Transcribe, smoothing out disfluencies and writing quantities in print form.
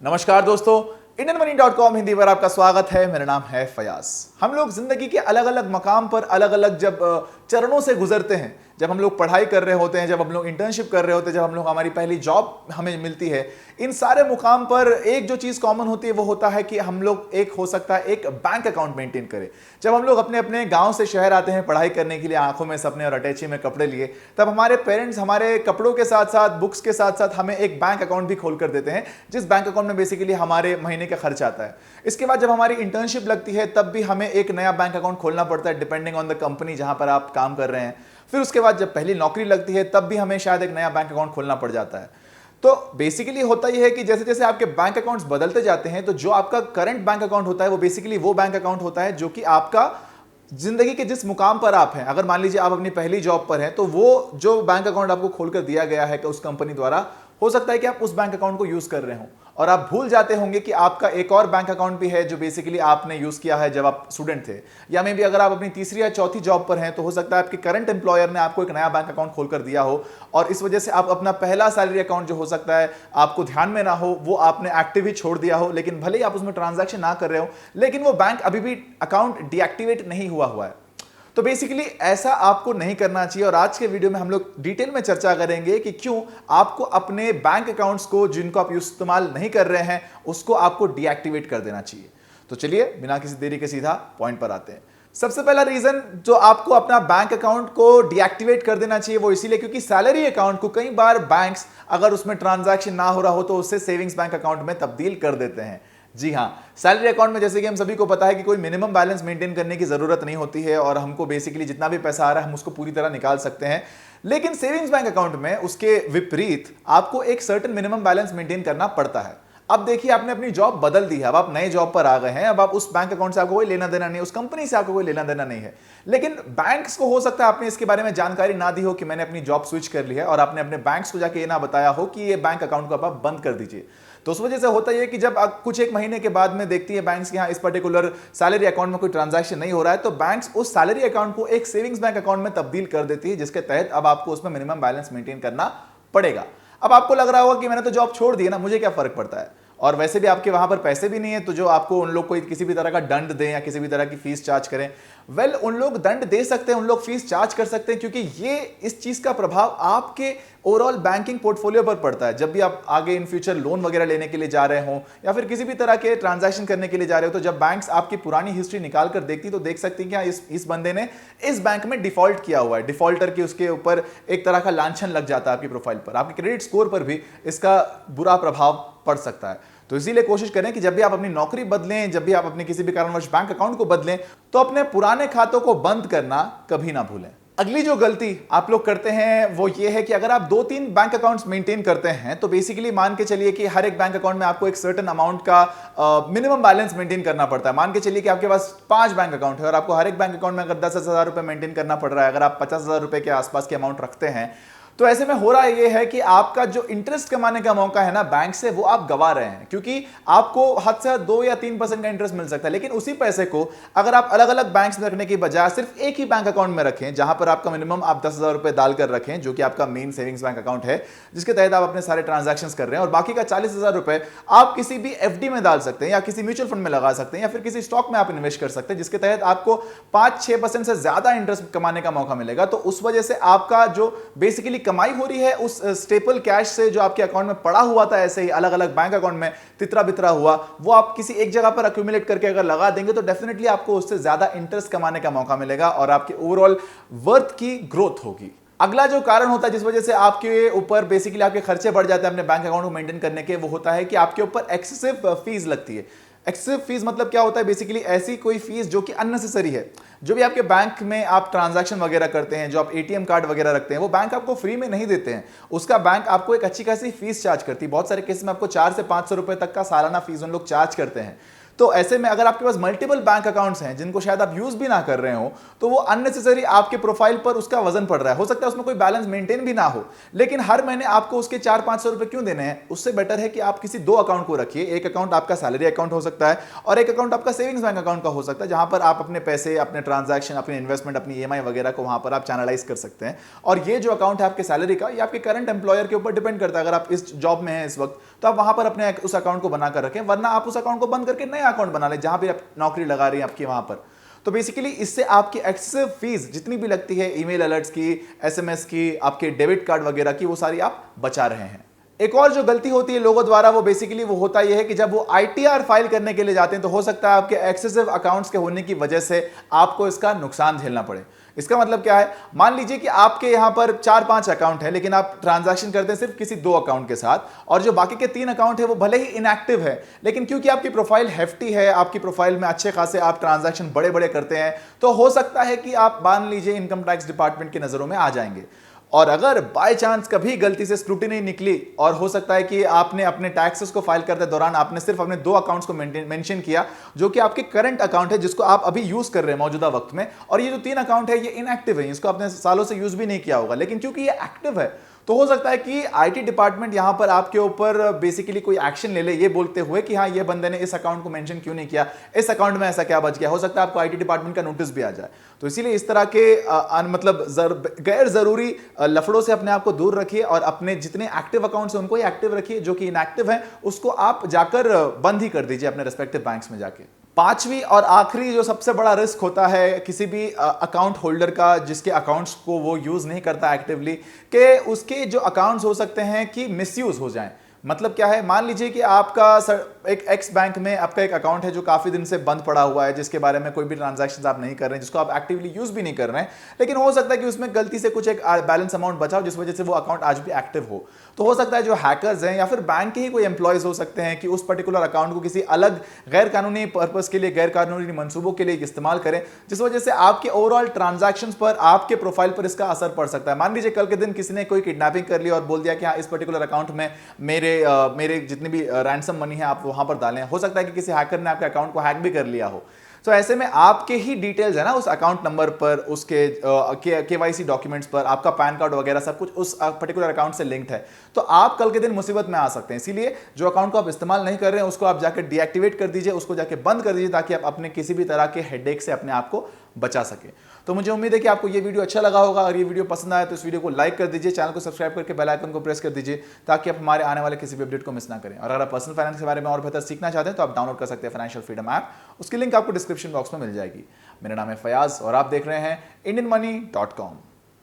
नमस्कार दोस्तों, IndianMoney.com हिंदी पर आपका स्वागत है। मेरा नाम है फयाज। हम लोग जिंदगी के अलग अलग मकाम पर अलग अलग जब चरणों से गुजरते हैं, जब हम लोग पढ़ाई कर रहे होते हैं, जब हम लोग इंटर्नशिप कर रहे होते हैं, जब हम लोग हमारी पहली जॉब हमें मिलती है, इन सारे मुकाम पर एक जो चीज कॉमन होती है वो होता है कि हम लोग एक हो सकता है एक बैंक अकाउंट मेंटेन करें। जब हम लोग अपने अपने गांव से शहर आते हैं पढ़ाई करने के लिए, आंखों में सपने और अटैची में कपड़े लिए, तब हमारे पेरेंट्स हमारे कपड़ों के साथ साथ बुक्स के साथ साथ हमें एक बैंक अकाउंट भी खोल कर देते हैं, जिस बैंक अकाउंट में बेसिकली हमारे महीने का खर्च आता है। इसके बाद जब हमारी इंटर्नशिप लगती है तब भी हमें एक नया बैंक अकाउंट खोलना पड़ता है, डिपेंडिंग ऑन द कंपनी जहां पर आप काम कर रहे हैं। फिर उसके बाद जब पहली नौकरी लगती है तब भी हमें शायद एक नया बैंक अकाउंट खोलना पड़ जाता है। तो बेसिकली होता यह है कि जैसे जैसे आपके बैंक अकाउंट्स बदलते जाते हैं, तो जो आपका करंट बैंक अकाउंट होता है वो बेसिकली वो बैंक अकाउंट होता है जो कि आपका जिंदगी के जिस मुकाम पर आप हैं, अगर मान लीजिए आप अपनी पहली जॉब पर हैं, तो वो जो बैंक अकाउंट आपको खोलकर दिया गया है उस कंपनी द्वारा, हो सकता है कि आप उस बैंक अकाउंट को यूज कर रहे हो और आप भूल जाते होंगे कि आपका एक और बैंक अकाउंट भी है जो बेसिकली आपने यूज किया है जब आप स्टूडेंट थे, या मे भी अगर आप अपनी तीसरी या चौथी जॉब पर हैं तो हो सकता है आपके करंट एम्प्लॉयर ने आपको एक नया बैंक अकाउंट खोलकर दिया हो और इस वजह से आप अपना पहला सैलरी अकाउंट जो हो सकता है आपको ध्यान में ना हो, वो आपने एक्टिव ही छोड़ दिया हो, लेकिन भले ही आप उसमें ट्रांजैक्शन ना कर रहे हो, लेकिन वो बैंक अभी भी अकाउंट डीएक्टिवेट नहीं हुआ है। तो बेसिकली ऐसा आपको नहीं करना चाहिए और आज के वीडियो में हम लोग डिटेल में चर्चा करेंगे कि क्यों आपको अपने बैंक अकाउंट्स को जिनको आप इस्तेमाल नहीं कर रहे हैं उसको आपको डीएक्टिवेट कर देना चाहिए। तो चलिए बिना किसी देरी के सीधा पॉइंट पर आते हैं। सबसे पहला रीजन जो आपको अपना बैंक अकाउंट को डीएक्टिवेट कर देना चाहिए वो इसीलिए क्योंकि सैलरी अकाउंट को कई बार बैंक्स अगर उसमें ट्रांजैक्शन ना हो रहा हो तो उससे सेविंग्स बैंक अकाउंट में तब्दील कर देते हैं। जी हाँ, सैलरी अकाउंट में जैसे कि हम सभी को पता है कि कोई मिनिमम बैलेंस मेंटेन करने की जरूरत नहीं होती है और हमको बेसिकली जितना भी पैसा आ रहा है हम उसको पूरी तरह निकाल सकते हैं। लेकिन सेविंग्स बैंक अकाउंट में उसके विपरीत आपको एक सर्टेन मिनिमम बैलेंस मेंटेन करना पड़ता है। अब देखिए, आपने अपनी जॉब बदल दी है, अब आप नए जॉब पर आ गए हैं, अब आप उस बैंक अकाउंट से आपको कोई लेना देना नहीं, उस कंपनी से आपको कोई लेना देना नहीं है। लेकिन बैंक्स को हो सकता है आपने इसके बारे में जानकारी ना दी हो कि मैंने अपनी जॉब स्विच कर ली है और आपने अपने बैंक्स को जाके ये ना बताया हो कि ये बैंक अकाउंट को आप बंद कर दीजिए। तो उस वजह से होता है कि जब कुछ एक महीने के बाद में देखती है बैंक्स के यहाँ इस पर्टिकुलर सैलरी अकाउंट में कोई ट्रांजैक्शन नहीं हो रहा है, तो बैंक्स उस सैलरी अकाउंट को एक सेविंग्स बैंक अकाउंट में तब्दील कर देती है, जिसके तहत अब आपको उसमें मिनिमम बैलेंस मेंटेन करना पड़ेगा। अब आपको लग रहा होगा कि मैंने तो जॉब छोड़ दी है ना, मुझे क्या फर्क पड़ता है, और वैसे भी आपके वहां पर पैसे भी नहीं है, तो जो आपको उन लोग को किसी भी तरह का दंड दें या किसी भी तरह की फीस चार्ज करें, उन लोग दंड दे सकते हैं, उन लोग फीस चार्ज कर सकते हैं, क्योंकि ये इस चीज का प्रभाव आपके ओवरऑल बैंकिंग पोर्टफोलियो पर पड़ता है। जब भी आप आगे इन फ्यूचर लोन वगैरह लेने के लिए जा रहे हो या फिर किसी भी तरह के ट्रांजैक्शन करने के लिए जा रहे हो, तो जब बैंक्स आपकी पुरानी हिस्ट्री निकाल कर देखती तो देख सकती कि इस बंदे ने इस बैंक में डिफॉल्ट किया हुआ है। डिफॉल्टर की उसके ऊपर एक तरह का लांछन लग जाता है आपकी प्रोफाइल पर, आपके क्रेडिट स्कोर पर भी इसका बुरा प्रभाव पड़ सकता है। तो इसीलिए कोशिश करें कि जब भी आप अपनी नौकरी बदलें, जब भी आप अपने किसी भी कारणवश बैंक अकाउंट को बदलें, तो अपने पुराने खातों को बंद करना कभी ना भूलें। अगली जो गलती आप लोग करते हैं वो ये है कि अगर आप 2-3 बैंक अकाउंट्स मेंटेन करते हैं तो बेसिकली मान के चलिए कि हर एक बैंक अकाउंट में आपको एक सर्टेन अमाउंट का मिनिमम बैलेंस मेंटेन करना पड़ता है। मान के चलिए कि आपके पास 5 बैंक अकाउंट है और आपको हर एक बैंक अकाउंट में अगर 10,000 रुपए मेंटेन करना पड़ रहा है, अगर आप 50,000 रुपए के आसपास के अमाउंट रखते हैं, तो ऐसे में हो रहा है ये है कि आपका जो इंटरेस्ट कमाने का मौका है ना बैंक से, वो आप गवा रहे हैं, क्योंकि आपको हद से 2 या 3% का इंटरेस्ट मिल सकता है। लेकिन उसी पैसे को अगर आप अलग अलग बैंक्स में रखने की बजाय सिर्फ एक ही बैंक अकाउंट में रखें, जहां पर आपका मिनिमम आप 10,000 रुपए डालकर रखें, जो कि आपका मेन सेविंग्स बैंक अकाउंट है, जिसके तहत आप अपने सारे ट्रांजैक्शन कर रहे हैं, और बाकी का 40,000 रुपए आप किसी भी एफडी में डाल सकते हैं या किसी म्यूचुअल फंड में लगा सकते हैं या फिर किसी स्टॉक में आप इन्वेस्ट कर सकते हैं, जिसके तहत आपको 5-6% से ज्यादा इंटरेस्ट कमाने का मौका मिलेगा। तो उस वजह से आपका जो बेसिकली कमाई हो रही है उस स्टेपल कैश से जो आपके अकाउंट में पड़ा हुआ था ऐसे ही अलग अलग बैंक अकाउंट में तितरा बितरा हुआ, वो आप किसी एक जगह पर अक्यूमुलेट करके अगर लगा देंगे तो डेफिनेटली आपको उससे ज्यादा इंटरेस्ट कमाने का मौका मिलेगा और आपके ओवरऑल वर्थ की ग्रोथ होगी। अगला जो कारण होता है जिस वजह से आपके ऊपर बेसिकली आपके खर्चे बढ़ जाते हैं अपने बैंक अकाउंट को मेंटेन करने के, वो होता है कि आपके ऊपर एक्सेसिव फीस लगती है। एक्सेसिव फीस मतलब क्या होता है? बेसिकली ऐसी कोई फीस जो कि अननेसेसरी है। जो भी आपके बैंक में आप ट्रांजैक्शन वगैरह करते हैं, जो आप एटीएम कार्ड वगैरह रखते हैं, वो बैंक आपको फ्री में नहीं देते हैं, उसका बैंक आपको एक अच्छी खासी फीस चार्ज करती है। बहुत सारे केस में आपको 400 से 500 रुपए तक का सालाना फीस उन लोग चार्ज करते हैं। तो ऐसे में अगर आपके पास मल्टीपल बैंक अकाउंट्स हैं जिनको शायद आप यूज भी ना कर रहे हो, तो वो अननेसेसरी आपके प्रोफाइल पर उसका वजन पड़ रहा है। हो सकता है उसमें कोई बैलेंस मेंटेन भी ना हो, लेकिन हर महीने आपको उसके 400-500 रुपए क्यों देने हैं? उससे बेटर है कि आप किसी दो अकाउंट को रखिए। एक अकाउंट आपका सैलरी अकाउंट हो सकता है और एक अकाउंट आपका सेविंग्स बैंक अकाउंट का हो सकता है, जहां पर आप अपने पैसे, अपने ट्रांजैक्शन, अपनी इन्वेस्टमेंट, अपनी ईएमआई वगैरह को वहां पर आप चैनलाइज कर सकते हैं। और ये जो अकाउंट है आपके सैलरी का, ये आपके करंट एम्प्लॉयर के ऊपर डिपेंड करता है। अगर आप इस जॉब में हैं इस वक्त, तो आप वहां पर अपने उस अकाउंट को बनाकर रखें, वरना आप उस अकाउंट को बंद करके नया अकाउंट बना लें जहां भी आप नौकरी लगा रही है आपकी वहां पर। तो बेसिकली इससे आपकी एक्सेसिव फीस जितनी भी लगती है, ईमेल अलर्ट्स की, एसएमएस की, आपके डेबिट कार्ड वगैरह की, वो सारी आप बचा रहे हैं। एक और जो गलती होती है लोगों द्वारा, वो बेसिकली वो होता यह है कि जब वो आईटीआर फाइल करने के लिए जाते हैं, तो हो सकता है आपके एक्सेसिव अकाउंट्स के होने की वजह से आपको इसका नुकसान झेलना पड़े। इसका मतलब क्या है? मान लीजिए कि आपके यहां पर 4-5 अकाउंट है, लेकिन आप ट्रांजैक्शन करते हैं सिर्फ किसी 2 अकाउंट के साथ, और जो बाकी के 3 अकाउंट है वो भले ही इनएक्टिव है, लेकिन क्योंकि आपकी प्रोफाइल हेफ्टी है, आपकी प्रोफाइल में अच्छे खासे आप ट्रांजैक्शन बड़े बड़े करते हैं, तो हो सकता है कि आप मान लीजिए इनकम टैक्स डिपार्टमेंट की नजरों में आ जाएंगे। और अगर बाय चांस कभी गलती से स्क्रूटिनी निकली, और हो सकता है कि आपने अपने टैक्सेस को फाइल करते दौरान आपने सिर्फ अपने 2 अकाउंट्स को मेंशन किया, जो कि आपके करंट अकाउंट है जिसको आप अभी यूज कर रहे हैं मौजूदा वक्त में, और ये जो 3 अकाउंट है ये इनएक्टिव है, इसको आपने सालों से यूज भी नहीं किया होगा, लेकिन क्योंकि ये एक्टिव है, तो हो सकता है कि आईटी डिपार्टमेंट यहां पर आपके ऊपर बेसिकली कोई एक्शन ले ले, ये बोलते हुए कि हाँ, ये बंदे ने इस अकाउंट को मेंशन क्यों नहीं किया, इस अकाउंट में ऐसा क्या बच गया। हो सकता है आपको आईटी डिपार्टमेंट का नोटिस भी आ जाए। तो इसीलिए इस तरह के मतलब गैर जरूरी लफड़ों से अपने आप को दूर रखिए, और अपने जितने एक्टिव अकाउंट्स हैं उनको ही एक्टिव रखिए, जो कि इनएक्टिव है उसको आप जाकर बंद ही कर दीजिए अपने रेस्पेक्टिव बैंक्स में जाके। पांचवी और आखिरी जो सबसे बड़ा रिस्क होता है किसी भी अकाउंट होल्डर का, जिसके अकाउंट्स को वो यूज नहीं करता एक्टिवली, कि उसके जो अकाउंट्स हो सकते हैं कि मिसयूज हो जाएं। मतलब क्या है? मान लीजिए कि आपका एक एक्स बैंक में आपका एक अकाउंट है जो काफी दिन से बंद पड़ा हुआ है, जिसके बारे में कोई भी ट्रांजैक्शंस आप नहीं कर रहे हैं, जिसको आप एक्टिवली यूज भी नहीं कर रहे हैं, लेकिन हो सकता है कि उसमें गलती से कुछ एक बैलेंस अमाउंट बचा हो, जिस वजह से वो अकाउंट आज भी एक्टिव हो। तो हो सकता है जो हैकर्स हैं या फिर बैंक के ही कोई एम्प्लॉयज हो सकते हैं कि उस पर्टिकुलर अकाउंट को किसी अलग गैर कानूनी पर्पस के लिए, गैर कानूनी मंसूबों के लिए इस्तेमाल करें, जिस वजह से आपके ओवरऑल ट्रांजैक्शंस पर, आपके प्रोफाइल पर इसका असर पड़ सकता है। मान लीजिए कल के दिन किसी ने कोई किडनैपिंग कर ली और बोल दिया कि हाँ, इस पर्टिकुलर अकाउंट में मेरे जितनी भी रैंसम मनी है आप वहां पर डालें। हो सकता है कि किसी हैकर ने आपके अकाउंट को हैक भी कर लिया हो। तो ऐसे में आपके ही डिटेल्स है ना उस अकाउंट नंबर पर, उसके केवाईसी डॉक्यूमेंट्स पर, आपका पैन कार्ड वगैरह सब कुछ उस पर्टिकुलर अकाउंट से लिंक्ड है, तो आप कल के दिन मुसीबत में आ सकते हैं। इसीलिए जो अकाउंट को आप इस्तेमाल नहीं कर रहे हैं उसको आप जाकर डीएक्टिवेट कर दीजिए, उसको जाकर बंद कर दीजिए, ताकि आप अपने किसी भी तरह के हेडेक से अपने आप को बचा सके। तो मुझे उम्मीद है कि आपको ये वीडियो अच्छा लगा होगा। अगर ये वीडियो पसंद आया तो इस वीडियो को लाइक कर दीजिए, चैनल को सब्सक्राइब करके बेल आइकन को प्रेस कर दीजिए, ताकि आप हमारे आने वाले किसी भी अपडेट को मिस ना करें। और अगर आप पर्सनल फाइनेंस के बारे में और बेहतर सीखना चाहते हैं तो आप डाउनलोड कर सकते हैं फाइनेंशियल फ्रीडम ऐप, उसकी लिंक आपको डिस्क्रिप्शन बॉक्स में मिल जाएगी। मेरा नाम है फयाज और आप देख रहे हैं IndianMoney.com।